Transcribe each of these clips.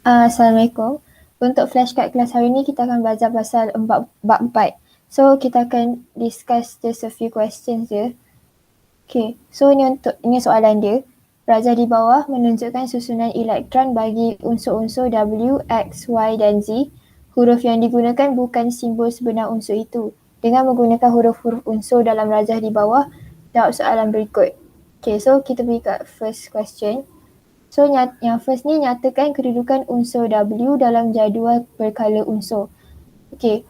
Assalamualaikum. Untuk flashcard kelas hari ni kita akan belajar pasal bab 4. So kita akan discuss just a few questions je. Okay, so ini soalan dia. Rajah di bawah menunjukkan susunan elektron bagi unsur-unsur W, X, Y dan Z. Huruf yang digunakan bukan simbol sebenar unsur itu. Dengan menggunakan huruf-huruf unsur dalam rajah di bawah, jawab soalan berikut. Okay, so kita pergi kat first question. So yang first ni nyatakan kedudukan unsur W dalam jadual berkala unsur. Okay,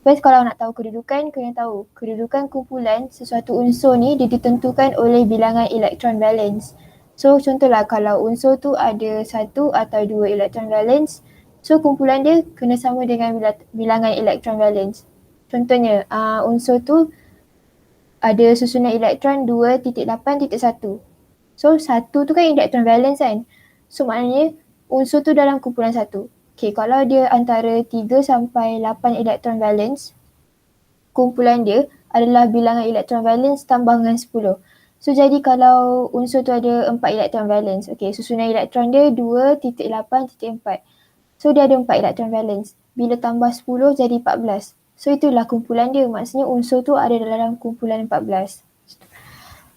first kalau nak tahu kedudukan, kena tahu kedudukan kumpulan sesuatu unsur ni dia ditentukan oleh bilangan elektron valence. So contohlah kalau unsur tu ada 1 atau 2 elektron valence, so kumpulan dia kena sama dengan bilangan elektron valence. Contohnya unsur tu ada susunan elektron 2.8.1. So, 1 tu kan elektron valence kan. So, maknanya unsur tu dalam kumpulan 1. Okay, kalau dia antara 3 sampai 8 elektron valence, kumpulan dia adalah bilangan elektron valence tambah dengan 10. So, jadi kalau unsur tu ada 4 elektron valence, okay, susunan elektron dia 2.8.4. So, dia ada 4 elektron valence. Bila tambah 10 jadi 14. So, itulah kumpulan dia. Maksudnya unsur tu ada dalam kumpulan 14.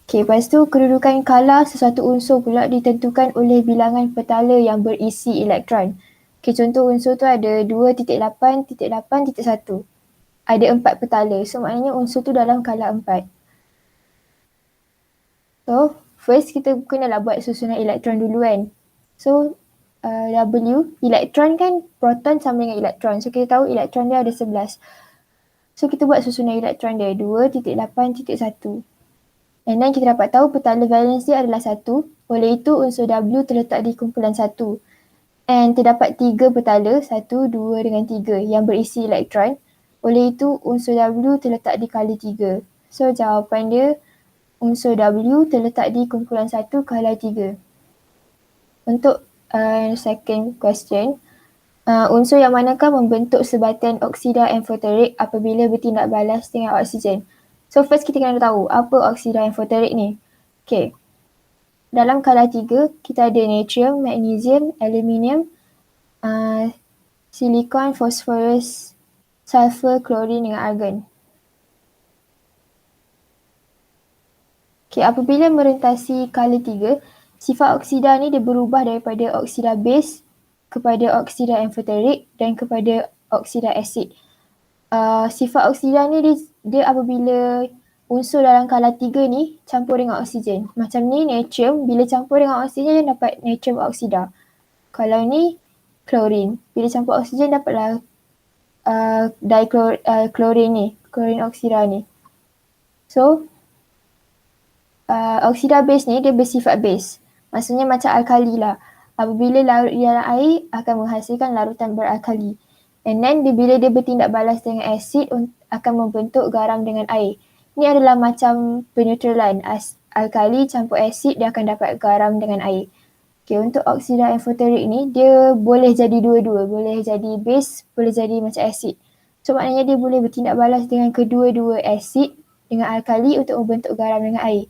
Okay, lepas tu kedudukan kala sesuatu unsur pula ditentukan oleh bilangan petala yang berisi elektron. Okay, contoh unsur tu ada 2.8.8.1. Ada 4 petala. So, maknanya unsur tu dalam kala 4. So, first kita kenalah buat susunan elektron dulu kan. So, W, elektron kan proton sama dengan elektron. So, kita tahu elektron dia ada 11. So, kita buat susunan elektron dia 2.8.1. And then kita dapat tahu petala valence dia adalah 1. Oleh itu unsur W terletak di kumpulan 1. And terdapat 3 petala, 1, 2 dengan 3 yang berisi elektron. Oleh itu unsur W terletak di kala 3. So jawapan dia unsur W terletak di kumpulan 1 kala 3. Untuk second question, unsur yang manakah membentuk sebatian oksida amphoteric apabila bertindak balas dengan oksigen? So first kita kena tahu apa oksida amphoteric ni. Okay. Dalam kala 3 kita ada natrium, magnesium, aluminium, silikon, fosforus, sulfur, klorin dengan argon. Okay, apabila merentasi kala 3, sifat oksida ni dia berubah daripada oksida base kepada oksida amphoteric dan kepada oksida asid. Sifat oksida ni dia apabila unsur dalam kala 3 ni campur dengan oksigen. Macam ni natrium, bila campur dengan oksigen dia dapat natrium oksida. Kalau ni klorin, bila campur oksigen dapatlah klorin ni, klorin oksida ni. So, oksida base ni dia bersifat base. Maksudnya macam alkali lah. Apabila larut di dalam air akan menghasilkan larutan beralkali. And then bila dia bertindak balas dengan asid akan membentuk garam dengan air. Ini adalah macam peneutralan. Alkali campur asid dia akan dapat garam dengan air. Okay, untuk oksida amphoteric ni dia boleh jadi dua-dua. Boleh jadi base, boleh jadi macam asid. So maknanya dia boleh bertindak balas dengan kedua-dua asid dengan alkali untuk membentuk garam dengan air.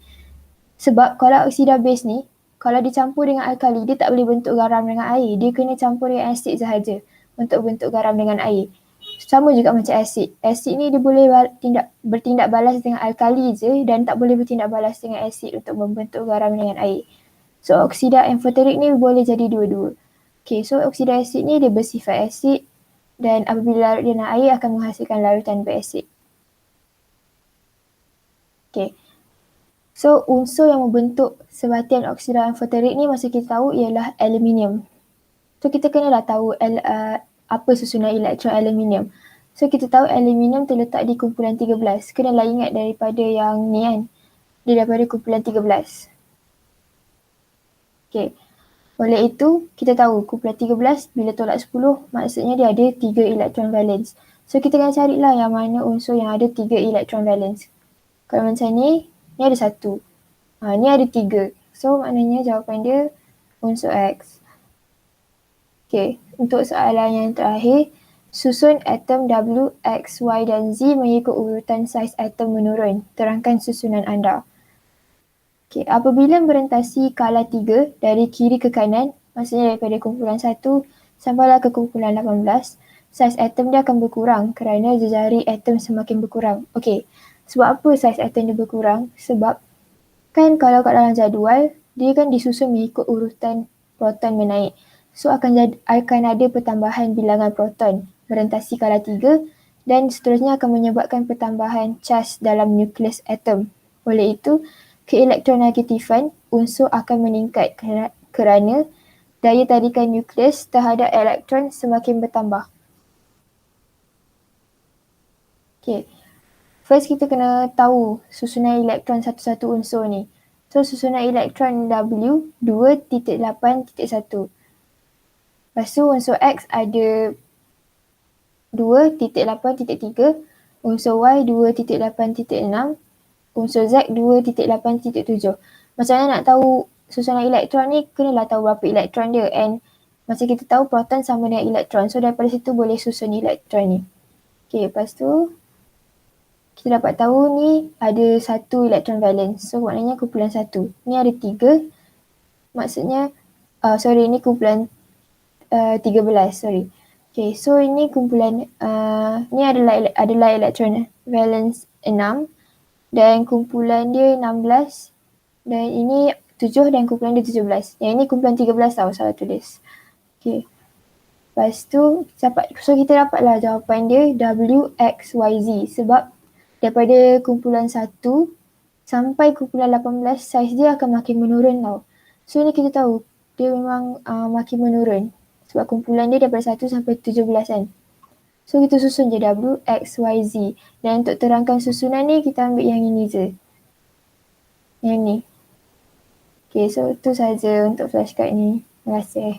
Sebab kalau oksida base ni, kalau dicampur dengan alkali, dia tak boleh bentuk garam dengan air. Dia kena campur dengan asid sahaja untuk bentuk garam dengan air. Sama juga macam asid. Asid ni dia boleh bertindak balas dengan alkali je dan tak boleh bertindak balas dengan asid untuk membentuk garam dengan air. So, oksida amphoteric ni boleh jadi dua-dua. Okay, so oksida asid ni dia bersifat asid dan apabila larut dalam air akan menghasilkan larutan berasid. Okay. So, unsur yang membentuk sebatian oksida amphoteric ni masa kita tahu ialah aluminium. So, kita kenalah tahu apa susunan elektron aluminium. So, kita tahu aluminium terletak di kumpulan 13. Kenalah ingat daripada yang ni kan. Dia daripada kumpulan 13. Okay. Oleh itu, kita tahu kumpulan 13 bila tolak 10 maksudnya dia ada 3 elektron valence. So, kita kena carilah yang mana unsur yang ada 3 elektron valence. Kalau macam ni ada 1. Ni ada 3. So, maknanya jawapan dia unsur X. Okay, untuk soalan yang terakhir, susun atom W, X, Y dan Z mengikut urutan saiz atom menurun. Terangkan susunan anda. Okay, apabila merentasi kala 3 dari kiri ke kanan, maksudnya daripada kumpulan 1 sampailah ke kumpulan 18, saiz atom dia akan berkurang kerana jejari atom semakin berkurang. Okey, sebab apa saiz atom dia berkurang? Sebab kan kalau kat dalam jadual, dia kan disusun mengikut urutan proton menaik. So akan ada pertambahan bilangan proton merentasi skala 3 dan seterusnya akan menyebabkan pertambahan cas dalam nukleus atom. Oleh itu, keelektronegativan unsur akan meningkat kerana daya tarikan nukleus terhadap elektron semakin bertambah. Okay. First kita kena tahu susunan elektron satu-satu unsur ni. So susunan elektron W 2.8.1. Lepas tu unsur X ada 2.8.3, unsur Y 2.8.6, unsur Z 2.8.7. Macam mana nak tahu susunan elektron ni? Kenalah tahu berapa elektron dia, and macam kita tahu proton sama dengan elektron. So daripada situ boleh susun elektron ni. Okay, lepas tu kita dapat tahu ni ada satu elektron valence. So maknanya kumpulan 1. Ni ada 3. Maksudnya ni kumpulan 13, sorry. Okay, so ini kumpulan ni adalah elektron valence 6 dan kumpulan dia 16 dan ini 7 dan kumpulan dia 17. Yang ini kumpulan 13 tau, salah tulis. Okay. Lepas tu kita dapatlah jawapan dia WXYZ sebab daripada kumpulan 1 sampai kumpulan 18 saiz dia akan makin menurun tau. So ni kita tahu dia memang makin menurun sebab kumpulan dia daripada 1 sampai 17 kan. So kita susun je W, X, Y, Z. Dan untuk terangkan susunan ni kita ambil yang ini je. Yang ni. Okay, so tu saja untuk flashcard ni. Terima kasih.